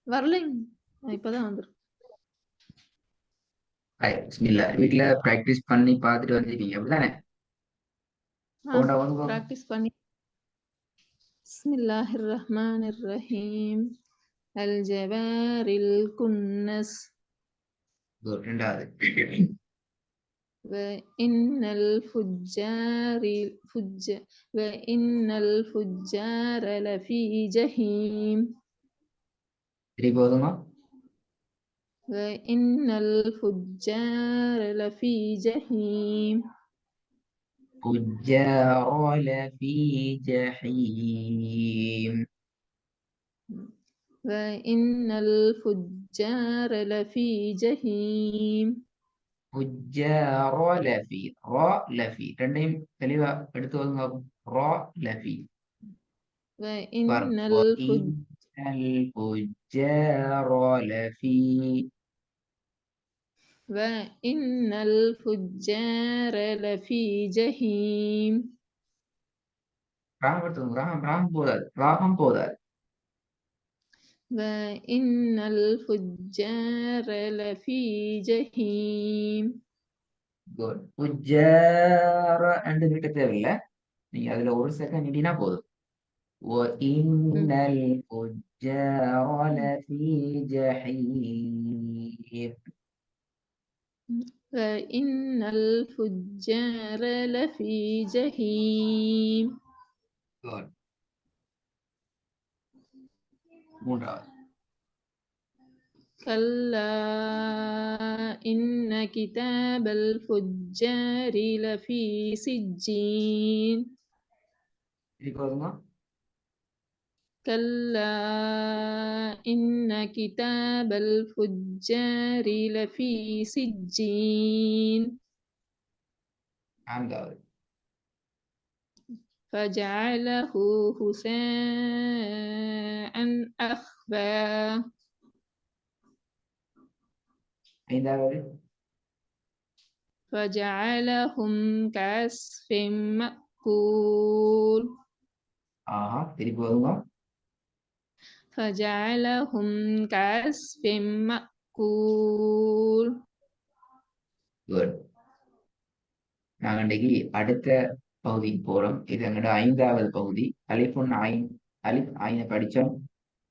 வரலைங்க. இப்பதான் வந்துருக்கு. பிஸ்மில்லா. வீட்டுல பிராக்டிஸ் பண்ணி பார்த்துட்டு வந்திருக்கீங்க அப்படிதானே? பிராக்டிஸ் பண்ணி. பிஸ்மில்லாஹிர் ரஹ்மானிர் ரஹீம். அல் ஜவாரில் குன்னஸ். ரெண்டாவது. وإن الفجار لفي جحيم. திருப்பி போதுமா? وإن الفجار لفي جحيم. فجار لفي جحيم. وإن الفجار لفي جحيم. فجار لفي رா لفي ரெண்டையும் தெளிவா எடுத்து வந்து ரா لفي. وإن الفجار لفي. وإن الفجار لفي جحيم. ராகம் போதாது. وإن الفجار لفي جحيم. குட். فجار ரெண்டு கிட்ட தேவையில்லை. நீங்க அதுல ஒரு செகண்ட் நிடினா போதும். وإن الفجار لفي جحيم. وإن الفجار لفي جحيم. Good. மூன்றாவது. كلا إن كتاب الفجار لفي سجين. كلا إن كتاب الفجار لفي سجين. فجعله غثاء أحوى. فجعلهم كعصف مأكول. திருப்பி வருங்க. فجعلهم كعصف مأكول. Good. நாங்க இன்னைக்கு அடுத்த பகுதிக்கு போறோம். இது எங்களோட 5வது பகுதி. அலிஃபுன் ஐன். அலிஃப் ஐனை படிச்சோம்.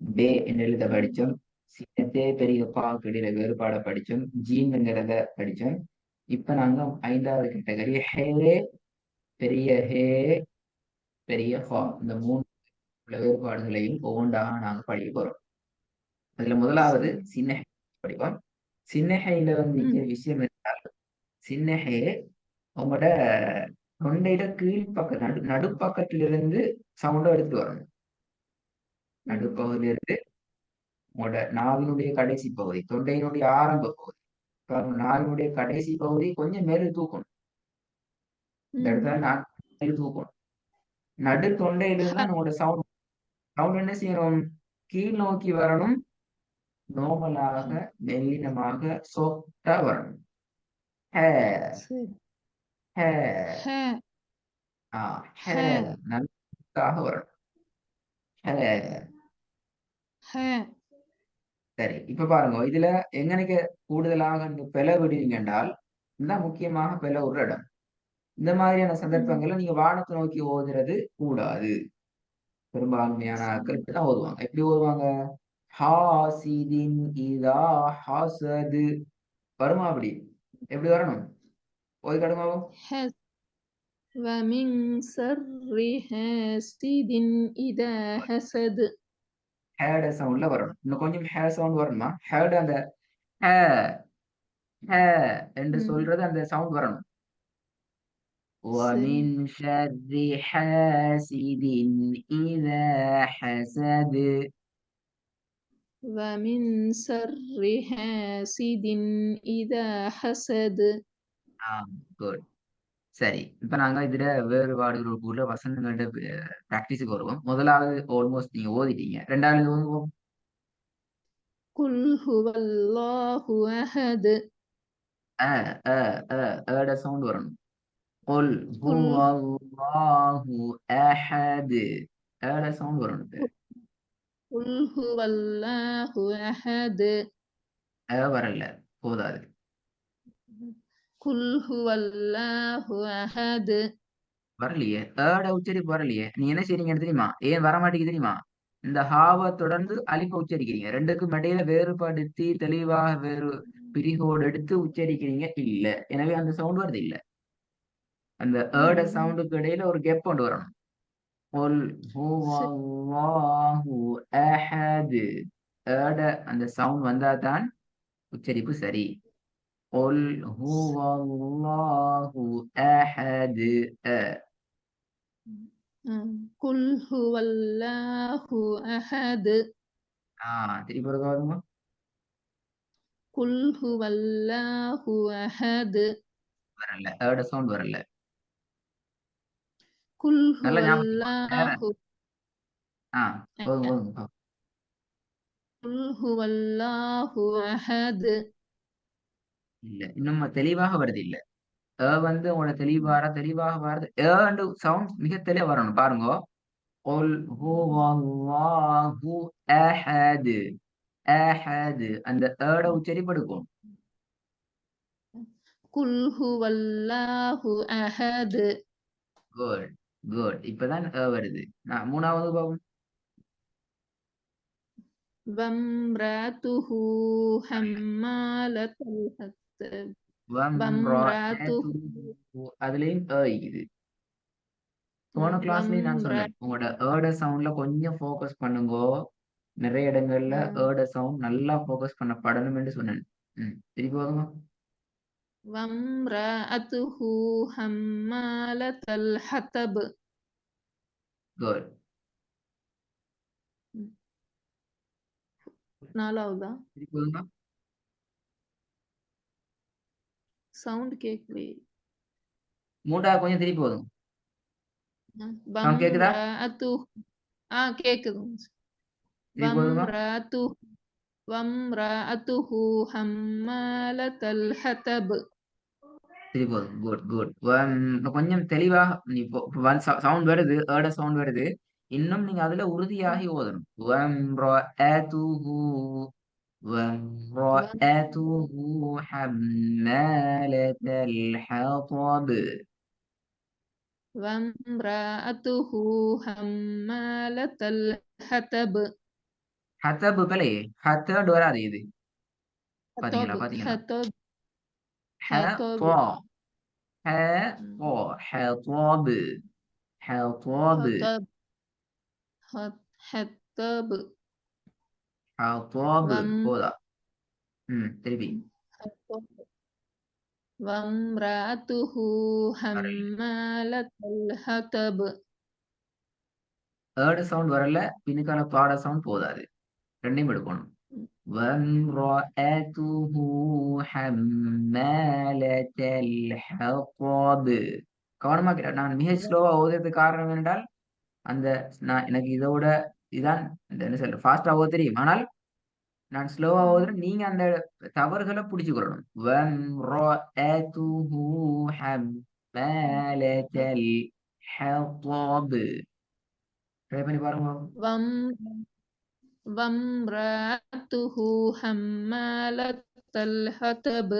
பே என்ற எழுத படிச்சோம். சின்னத்தே பெரிய பாவுக்கு இடையில வேறுபாட படிச்சோம். ஜீம்ங்கிறத படிச்சோம். இப்ப நாங்க 5வது கேட்டகரி ஹே, பெரிய ஹே, பெரிய ஹா, இந்த 3 வேறுபாடுகளையும் ஒவ்வொன்றாக நாங்க படிக்க போறோம். அதுல முதலாவது சின்னஹை படிப்போம். சின்னஹையில விஷயம் என்றால், சின்னஹே உங்களோட தொண்டையில கீழ்பக்க நடுப்பக்கத்திலிருந்து சவுண்டை எடுத்துட்டு வரணும். நடுப்பகுதியிலிருந்து உங்களோட நாவினுடைய கடைசி பகுதி, தொண்டையினுடைய ஆரம்ப பகுதி, நாவினுடைய கடைசி பகுதி கொஞ்சம் மேலே தூக்கணும். இந்த இடத்துல மேலே தூக்கணும். நடு தொண்டையிலிருந்து தான் நம்மளோட சவுண்ட் என்ன செய்யணும்? கீழ் நோக்கி வரணும். நோமலாக மெல்லினமாக சொட்டா வரணும். நல்லாக வரணும். சரி, இப்ப பாருங்க, இதுல எங்கனைக்கு கூடுதலாக பிள விடுவீங்க என்றால், இந்த முக்கியமாக பிள ஒரு இடம். இந்த மாதிரியான சந்தர்ப்பங்கள்ல நீங்க வானத்தை நோக்கி ஓதுறது கூடாது. பெரும்பான்மையான ஆட்கள் இப்படிதான் ஓதுவாங்க. எப்படி ஓதுவாங்க? ஹாசிதின் இதா ஹாசது வருமா? அப்படி எப்படி வரணும்? ஓதி கடுமாவும். ومن شر حاسد إذا حسد. ஹேட சவுண்ட்ல வரணும். இன்னும் கொஞ்சம் ஹே சவுண்ட் வரணுமா? ஹேட அந்த ஹே என்று சொல்றது அந்த சவுண்ட் வரணும். ومن شر حاسد إذا حسد. ومن شر حاسد إذا حسد. குட். சரி, இப்ப நாங்க இதுல வேறுபாடுகள் உள்ள வசனங்களோட பிராக்டிஸுக்கு வருவோம். முதலாவது ஆல்மோஸ்ட் நீங்க ஓதிட்டீங்க. ரெண்டாவது ஓதுவோம். குல் ஹுவல்லாஹு அஹத். சவுண்ட் வரணும். குல் ஹுவல்லாஹு அஹத். ஏட சவுண்ட் வரும். குல் ஹுவல்லாஹு அஹத். வரல, போதாது. குல் ஹுவல்லாஹு அஹத். வரலையே, ஏட உச்சரிப்பு வரலையே. நீ என்ன செய்றீங்கன்னு தெரியுமா? ஏன் வர மாட்டேங்குது தெரியுமா? இந்த ஹாவை தொடர்ந்து அலிஃபை உச்சரிக்கிறீங்க. ரெண்டுக்கும் இடையில வேறுபடுத்தி தெளிவாக வேறு பிரிகோடு எடுத்து உச்சரிக்கிறீங்க இல்ல. எனவே அந்த சவுண்ட் வருது இல்ல. அந்த ஏட சவுண்டுக்கு இடையில ஒரு கேப் கொண்டு வரணும். قل هو الله أحد. ஏட அந்த சவுண்ட் வந்தா தான் உச்சரிப்பு சரி. قل هو الله أحد. குல் ஹுவல்லாஹு அஹத். திருப்பி ஒரு பாருங்க. குல் ஹுவல்லாஹு அஹத். வரல, ஏட சவுண்ட் வரல. குல் நல்ல ஞாபகம். ஹுவல்லாஹு போதும் போதும். குல் ஹுவல்லாஹு அஹத். இல்ல, இன்னும் தெளிவாக வருது இல்ல. வந்து உங்களோட தெளிவாக வருது. சவுண்ட் மிக தெளிவா வரணும் பாருங்க. قل هو الله أحد. அஹது அந்த ஏட உச்சரிப்படுக்கும். குல் ஹுவல்லாஹு அஹத். Good good. இப்பதான் வருது. நான் மூணாவது பாவம். வம்ரதுஹு ஹம்மாலத்துல் ஹத்தப். அதுலயும் இருக்குது. போன கிளாஸ்லயும் நான் சொன்னேன், உங்களோட ஏட சவுண்ட்ல கொஞ்சம் ஃபோக்கஸ் பண்ணுங்க. நிறைய இடங்கள்ல ஏட சவுண்ட் நல்லா ஃபோக்கஸ் பண்ணப்படணும் என்று சொன்னேன். திருப்பி போதுங்க. வம்ரஅத்துஹு ஹம்மாலத்துல் ஹத்தப். குட். நாலாவதா? திருப்பி போதுங்க. சவுண்ட் கேட்கலையே. மூன்றாவது கொஞ்சம் திருப்பி போதுங்க. கேக்குதா? கேக்குது. திருப்பி போதுங்க. வம்ரஅத்துஹு ஹம்மாலத்துல் ஹத்தப். சரி, போதும். Good good. கொஞ்சம் தெளிவாக நீ சவுண்ட் வருது, ஏட சவுண்ட் வருது. இன்னும் நீங்க அதுல உறுதியாகி ஓதணும். வம்ரஅத்துஹு ஹம்மாலத்தல் ஹதப். வம்ரஅத்துஹு ஹம்மாலத்துல் ஹத்தப். ஹதப் பிழையே, ஹத்தட் வராது. இது பாத்தீங்களா? ஹத்தப். பாத்தீங்களா? ஹத்தப். ஹதப் ஹதப் ஹத்தப். ஹத்தப். ஹதப். போதா? திருப்பி. வம்ரஅத்துஹு ஹம்மாலத்துல் ஹத்தப். ஏட சவுண்ட் வரல, பின்னுக்கான பாட சவுண்ட் போதாது. ரெண்டையும் எடுக்கணும். வம்ரஅத்துஹு ஹம்மாலத்தல் ஹதப். கவனமா நான் மிக ஸ்லோவா ஓதுறதுக்கு காரணம் என்றால், அந்த எனக்கு இதோட இதான் என்ன சொல்ற ஃபாஸ்டா ஓத தெரியும். ஆனால் நான் ஸ்லோவா ஓதுறேன். நீங்க அந்த தவறுகளை புடிச்சுக்கொள்ளணும். வம்ரஅத்துஹு ஹம்மாலத்தல் ஹதப். ட்ரை பண்ணி பாருங்க. வம்ரஅத்துஹு ஹம்மாலத்துல் ஹத்தப்.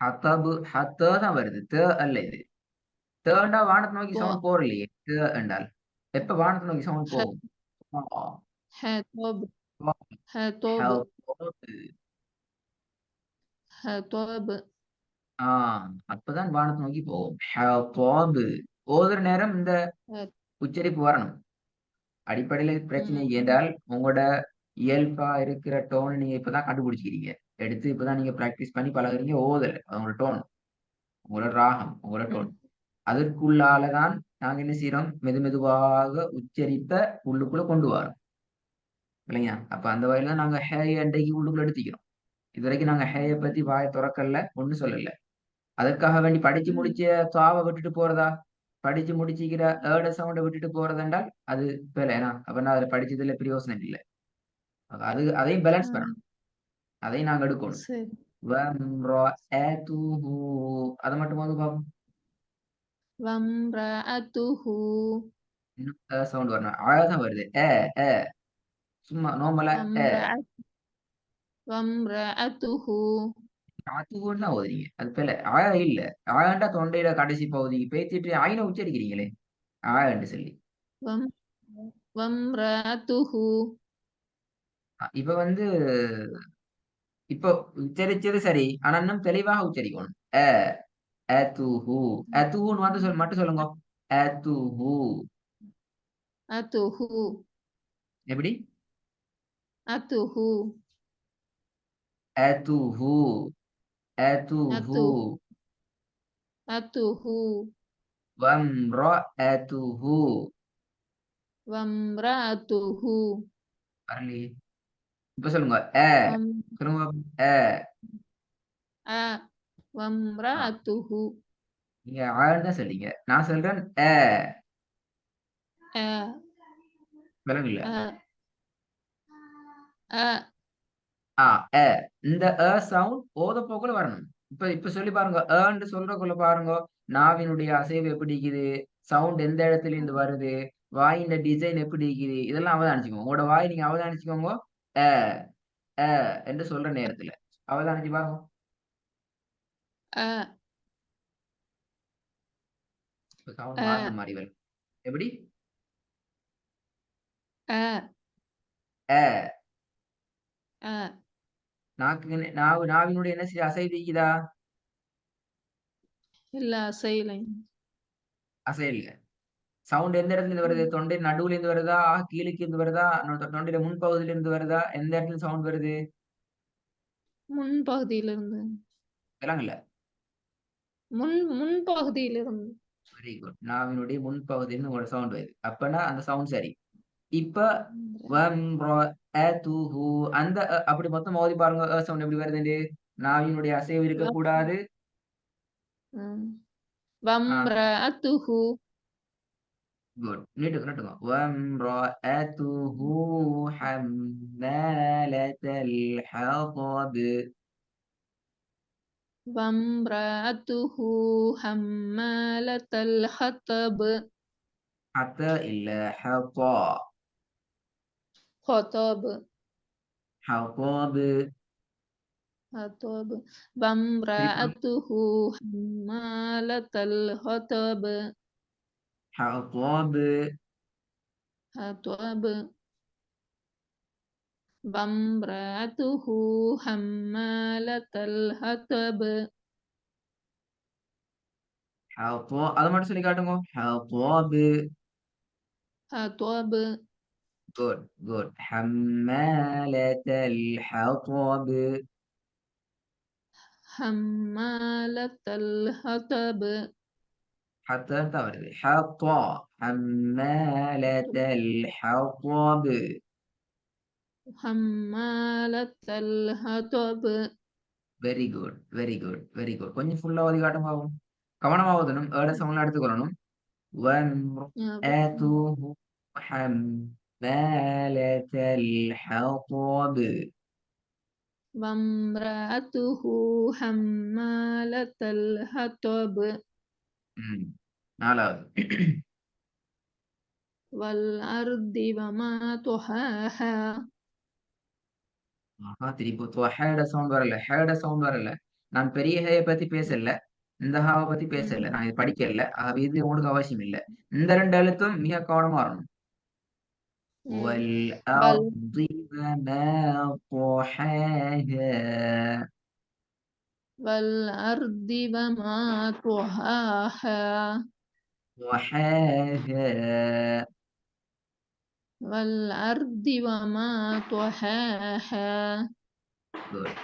ஹத்தபு ஹத்த தான் வருது, அல்ல இது. தேண்டா வானத்தை நோக்கி சவுண்ட் போறலையே. என்றால் எப்ப வானத்தை நோக்கி சவுண்ட் போகும்? ஹத்தப். ஹத்தப். அப்பதான் வானத்தை நோக்கி போகும். ஹதப். ஓதுற நேரம் இந்த உச்சரிப்பு வரணும். அடிப்படையில பிரச்சனை என்றால் உங்களோட இயல்பா இருக்கிற டோன் நீங்க இப்பதான் கண்டுபிடிச்சிக்கிறீங்க. எடுத்து இப்பதான் நீங்க பிராக்டிஸ் பண்ணி பழகுறீங்க. ஓதல உங்களோட டோன், உங்களோட ராகம், உங்களோட டோன். அதற்குள்ளாலதான் நாங்க என்ன செய்யறோம்? மெதுவாக உச்சரிப்ப உள்ளுக்குள்ள கொண்டு வரோம் இல்லையா? அப்ப அந்த வகையில நாங்க ஹேய அண்டைக்கு உள்ளுக்குள்ள எடுத்துக்கிறோம். இது வரைக்கும் நாங்க ஹேய பத்தி வாயை திறக்கல, ஒண்ணும் சொல்லல. அதற்காக வேண்டி படிச்சு முடிச்ச துவாவை விட்டுட்டு போறதா? படிச்சு முடிச்சுக்கிற ஏட சவுண்டை விட்டுட்டு போறது என்றால் அது வேலைனா அப்படின்னா அதுல படிச்சதுல பிரயோசனம் இல்லை. அதையும் பேலன்ஸ் பண்ணணும். அதையும் நாங்க எடுக்கணும். அதை மட்டும் வந்து பாப்போம். வம்ரஅத்துஹு இன்னும் சவுண்ட் வரணும். தான் வருது. அ சும்மா நார்மலா வம்ரஅத் வம்ரஅத்துஹு அதுவும் ஓதுறீங்க. அது பிழை. இல்ல. ஆண்டா தொண்டையில கடைசி பகுதிக்கு பேசிட்டு ஐன உச்சரிக்கிறீங்களே. என்று சொல்லி. வம் வம்ரஅத்துஹு இப்ப வந்து இப்போ உச்சரிச்சது சரி. ஆனா இன்னும் தெளிவாக உச்சரிக்கணும். அ அதுஹு. அதுஹுன்னு வந்து மட்டும் சொல்லுங்க. அதுஹு. அதுஹு எப்படி? அதுஹு அதுஹு. அதுஹு. அத்து அதுஹு வம்ரஅதுஹு. வம்ரஅத்துஹு வரலையே. இப்ப சொல்லுங்க. வம் சொல்லுங்க. அ. அ ஆ. வம்ரஅத்துஹு நீங்க தான் சொல்றீங்க. நான் சொல்றேன் அ விளங்கல. அ அ ஆ, இந்த சவுண்ட் ஓத போக்குல வரணும். இப்ப இப்ப சொல்லி பாருங்க. ன்னு சொல்றதுக்குள்ள பாருங்க. நாவினுடைய அசைவு எப்படி இருக்குது? சவுண்ட் எந்த இடத்துல இருந்து வருது? வாயின் டிசைன் எப்படி இருக்குது? இதெல்லாம் அவதானிச்சுக்கோங்க. உங்களோட வாய் நீங்க அவதானிச்சுக்கோங்க. அ, அ என்று சொல்ற நேரத்துல. அவதானிச்சு பாருங்க. அ இப்ப சவுண்ட் மாறின அ மாரி வரும். எப்படி? அ அ அ நாவினுடைய என்ன செய்ய அசைவு இருக்குதா? இல்ல அசையலை. அசையல. சவுண்ட் எந்த இடத்துல இருந்து வருது? ம். தொண்டை நடுவுல இருந்து வருதா? கீழுக்கு இருந்து வருதா? தொண்டையில முன்பகுதியில இருந்து வருதா? எந்த இடத்துல சவுண்ட் வருது? முன்பகுதியிலிருந்து. விளங்கல. முன்பகுதியிலிருந்து. Very good. நாவினுடைய முன்பகுதியிலிருந்து உங்களோட சவுண்ட் வருது. அப்பன்னா அந்த சவுண்ட் சரி. இப்ப வம்ரஅதுஹு அந்த அப்படி மொத்தம் ஓதி பாருங்க. சவுண்ட் எப்படி வருதுன்னு. நாவினுடைய அசைவு இருக்கக்கூடாது. ம். ஆ வம்ரஅத்துஹு குட். நீட்டுங்க. வம்ரஅதுஹு ஹம்மாலத்தல் ஹதப். வம்ரஅத்துஹு ஹம்மாலத்தல் ஹத்தப் ஹத இல்ல ஹதா. ஹதப் ஹதப். ஹதப் திருப்பி வம்ரஅத்துஹு ஹம்மாலத்தல் ஹத்தப் ஹதப். ஹதப் வம்ரஅத்துஹு ஹம்மாலத்தல் ஹத்தப் அத மட்டும் சொல்லி காட்டுங்க. ஹதப். ஹதப் குட், குட். ஹம்மாலத்தல் ஹதப். ஹம்மாலத்தல் ஹத்தப் ஹத்தன்னு தான் வருது. ஹத்தா. ஹம்மாலத்தல் ஹதப். ஹம்மாலத்தல் ஹத்தப் very good, very good, very good. கொஞ்சம் ஃபுல்லா ஓதி காட்டுங்க பாப்போம். கவனமா ஓதணும். சவுண்ட்லாம் எடுத்துக்கொள்ளணும். وامرأته حمالة الحطب. வம்ரஅத்துஹு ஹம்மாலத்தல் ஹத்தப் ம். 4வது. வல் அர்தி வமா துஹாஹா திருப்பி ஹேட சவுண்ட் வரல. ஹேட சவுண்ட் வரல. நான் பெரிய ஹேய பத்தி பேசல. இந்த ஹாவ பத்தி பேசல. நான் இது படிக்கல. ஆகவே இது உங்களுக்கு அவசியம் இல்ல. இந்த 2 எழுத்தும் மிக கவனமா வரணும். வல் والأرض وما طحاها. வல் அர்தி வமா துஹாஹா وحاها. வல் அர்தி வமா துஹாஹா குட்.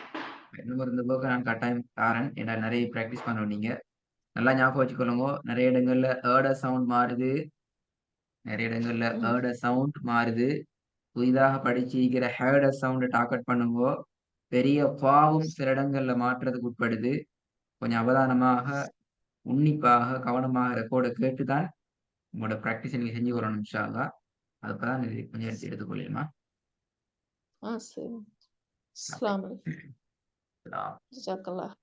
இன்னும் இந்த புக்க நான் கட்டாயம் தாரேன். ஏன்னா நெறைய பிராக்டிஸ் பண்ணணும் நீங்க. நல்லா ஞாபகம் வச்சுக்கொள்ளுங்க. நெறைய இடங்கள்ல சவுண்ட் மாறுது. நெறைய இடங்கள்ல ம். சவுண்ட் மாறுது. புதிதாக படிச்சிருக்கிற சவுண்ட டார்கெட் பண்ணுங்கோ. பெரிய ஃபாவும் சில இடங்கள்ல மாற்றத்துக்கு உட்படுது. கொஞ்சம் அவதானமாக, உன்னிப்பாக, கவனமாக ரெக்கார்ட கேட்டு தான் உங்களோட பிராக்டிஸ நீங்க செஞ்சு வரணும் இன்ஷா அல்லாஹ். அப்பதான் இது கொஞ்சம் எடுத்துக்கொள்ளலாமா? சரி. அப்படி. அஸ்ஸலாமு அலைக்கும். ஜஸாக்கல்லாஹ்.